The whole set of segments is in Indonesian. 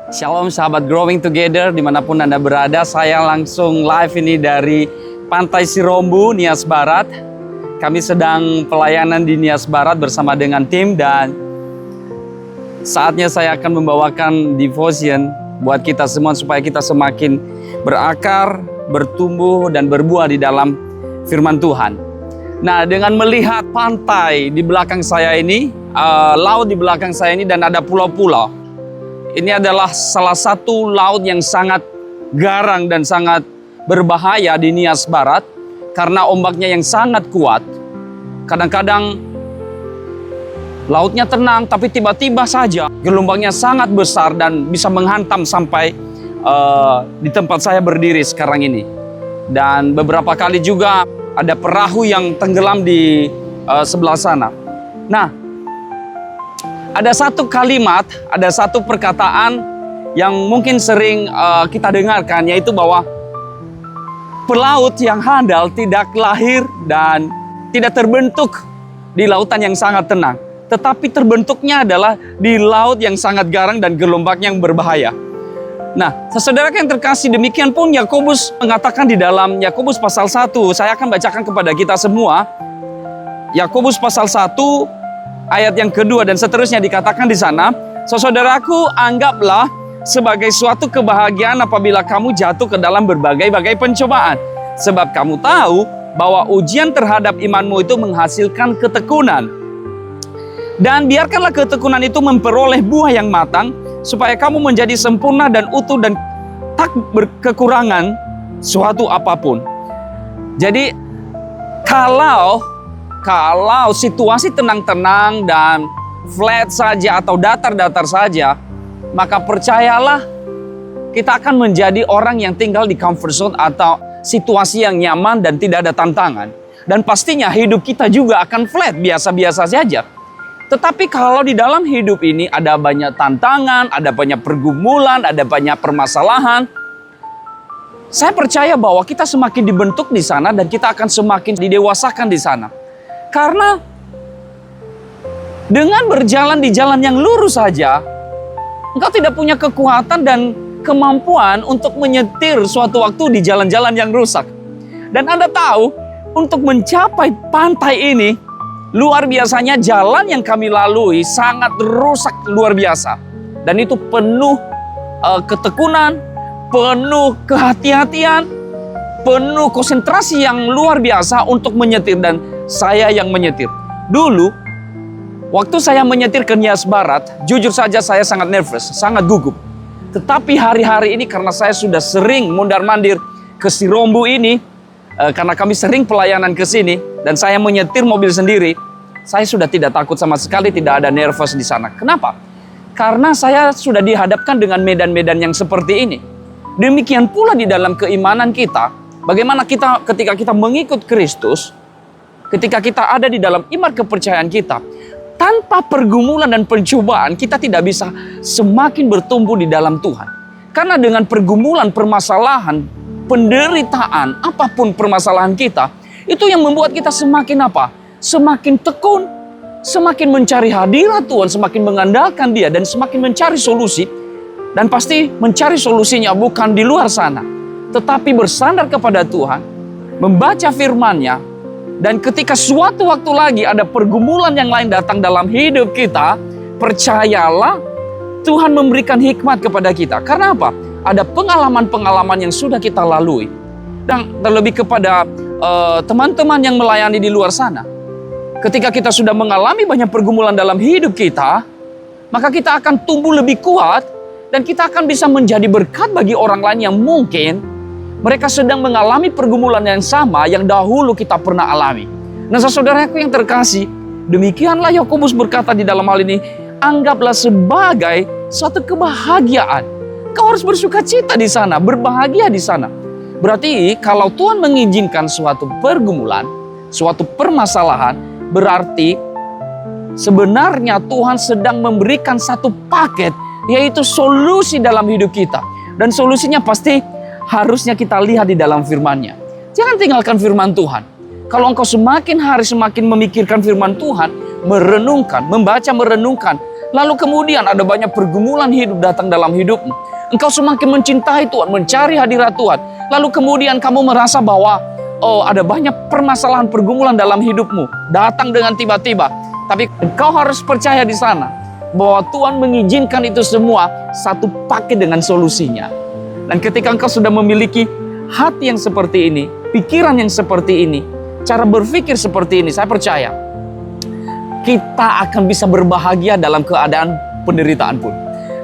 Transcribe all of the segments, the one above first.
Shalom sahabat Growing Together dimanapun Anda berada. Saya langsung live ini dari Pantai Sirombu, Nias Barat. Kami sedang pelayanan di Nias Barat bersama dengan tim, dan saatnya saya akan membawakan devotion buat kita semua supaya kita semakin berakar, bertumbuh dan berbuah di dalam firman Tuhan. Nah, dengan melihat pantai di belakang saya ini, laut di belakang saya ini, dan ada pulau-pulau. Ini adalah salah satu laut yang sangat garang dan sangat berbahaya di Nias Barat karena ombaknya yang sangat kuat. Kadang-kadang lautnya tenang, tapi tiba-tiba saja gelombangnya sangat besar dan bisa menghantam sampai di tempat saya berdiri sekarang ini. Dan beberapa kali juga ada perahu yang tenggelam di sebelah sana. Nah, ada satu kalimat, ada satu perkataan yang mungkin sering kita dengarkan, yaitu bahwa pelaut yang handal tidak lahir dan tidak terbentuk di lautan yang sangat tenang, tetapi terbentuknya adalah di laut yang sangat garang dan gelombangnya yang berbahaya. Nah, saudara yang terkasih, demikian pun Yakobus mengatakan di dalam Yakobus pasal 1, saya akan bacakan kepada kita semua. Yakobus pasal 1 ayat yang kedua dan seterusnya, dikatakan di sana, saudaraku, anggaplah sebagai suatu kebahagiaan apabila kamu jatuh ke dalam berbagai-bagai pencobaan. Sebab kamu tahu bahwa ujian terhadap imanmu itu menghasilkan ketekunan. Dan biarkanlah ketekunan itu memperoleh buah yang matang, supaya kamu menjadi sempurna dan utuh dan tak berkekurangan suatu apapun. Jadi kalau situasi tenang-tenang dan flat saja atau datar-datar saja, maka percayalah kita akan menjadi orang yang tinggal di comfort zone atau situasi yang nyaman dan tidak ada tantangan. Dan pastinya hidup kita juga akan flat, biasa-biasa saja. Tetapi kalau di dalam hidup ini ada banyak tantangan, ada banyak pergumulan, ada banyak permasalahan, saya percaya bahwa kita semakin dibentuk di sana dan kita akan semakin didewasakan di sana. Karena dengan berjalan di jalan yang lurus saja, engkau tidak punya kekuatan dan kemampuan untuk menyetir suatu waktu di jalan-jalan yang rusak. Dan Anda tahu, untuk mencapai pantai ini, luar biasanya jalan yang kami lalui sangat rusak luar biasa. Dan itu penuh ketekunan, penuh kehati-hatian, penuh konsentrasi yang luar biasa untuk menyetir, dan saya yang menyetir. Dulu, waktu saya menyetir ke Nias Barat, jujur saja saya sangat nervous, sangat gugup. Tetapi hari-hari ini karena saya sudah sering mondar-mandir ke Sirombu ini, karena kami sering pelayanan ke sini, dan saya menyetir mobil sendiri, saya sudah tidak takut sama sekali, tidak ada nervous di sana. Kenapa? Karena saya sudah dihadapkan dengan medan-medan yang seperti ini. Demikian pula di dalam keimanan kita, bagaimana kita ketika kita mengikut Kristus, ketika kita ada di dalam iman kepercayaan kita, tanpa pergumulan dan pencobaan, kita tidak bisa semakin bertumbuh di dalam Tuhan. Karena dengan pergumulan, permasalahan, penderitaan, apapun permasalahan kita, itu yang membuat kita semakin apa? Semakin tekun, semakin mencari hadirat Tuhan, semakin mengandalkan Dia, dan semakin mencari solusi. Dan pasti mencari solusinya bukan di luar sana, tetapi bersandar kepada Tuhan, membaca firman-Nya. Dan ketika suatu waktu lagi ada pergumulan yang lain datang dalam hidup kita, percayalah Tuhan memberikan hikmat kepada kita. Karena apa? Ada pengalaman-pengalaman yang sudah kita lalui. Dan terlebih kepada teman-teman yang melayani di luar sana. Ketika kita sudah mengalami banyak pergumulan dalam hidup kita, maka kita akan tumbuh lebih kuat dan kita akan bisa menjadi berkat bagi orang lain yang mungkin mereka sedang mengalami pergumulan yang sama yang dahulu kita pernah alami. Nah, saudaraku yang terkasih, demikianlah Yakobus berkata di dalam hal ini, anggaplah sebagai suatu kebahagiaan. Kau harus bersuka cita di sana, berbahagia di sana. Berarti kalau Tuhan mengizinkan suatu pergumulan, suatu permasalahan, berarti sebenarnya Tuhan sedang memberikan satu paket, yaitu solusi dalam hidup kita. Dan solusinya pasti harusnya kita lihat di dalam firman-Nya. Jangan tinggalkan firman Tuhan. Kalau engkau semakin hari semakin memikirkan firman Tuhan, merenungkan, membaca merenungkan, Lalu kemudian ada banyak pergumulan hidup datang dalam hidupmu. Engkau semakin mencintai Tuhan, mencari hadirat Tuhan. Lalu kemudian kamu merasa bahwa ada banyak permasalahan pergumulan dalam hidupmu. Datang dengan tiba-tiba. Tapi engkau harus percaya di sana bahwa Tuhan mengizinkan itu semua satu paket dengan solusinya. Dan ketika engkau sudah memiliki hati yang seperti ini, pikiran yang seperti ini, cara berpikir seperti ini, saya percaya kita akan bisa berbahagia dalam keadaan penderitaan pun.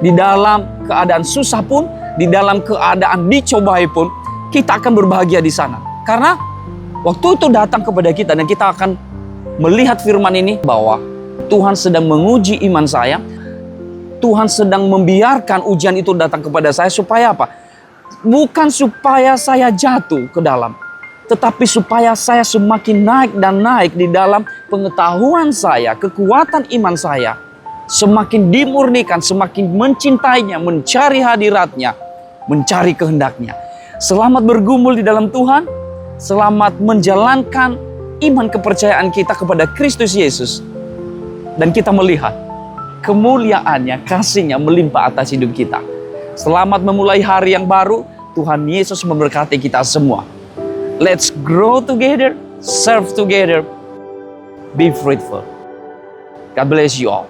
Di dalam keadaan susah pun, di dalam keadaan dicobai pun, kita akan berbahagia di sana. Karena waktu itu datang kepada kita dan kita akan melihat firman ini bahwa Tuhan sedang menguji iman saya. Tuhan sedang membiarkan ujian itu datang kepada saya supaya apa? Bukan supaya saya jatuh ke dalam, tetapi supaya saya semakin naik dan naik di dalam pengetahuan saya, kekuatan iman saya. Semakin dimurnikan, semakin mencintainya, mencari hadiratnya, mencari kehendaknya. Selamat bergumul di dalam Tuhan. Selamat menjalankan iman kepercayaan kita kepada Kristus Yesus. Dan kita melihat kemuliaannya, kasihnya melimpah atas hidup kita. Selamat memulai hari yang baru. Tuhan Yesus memberkati kita semua. Let's grow together, serve together, be fruitful. God bless you all.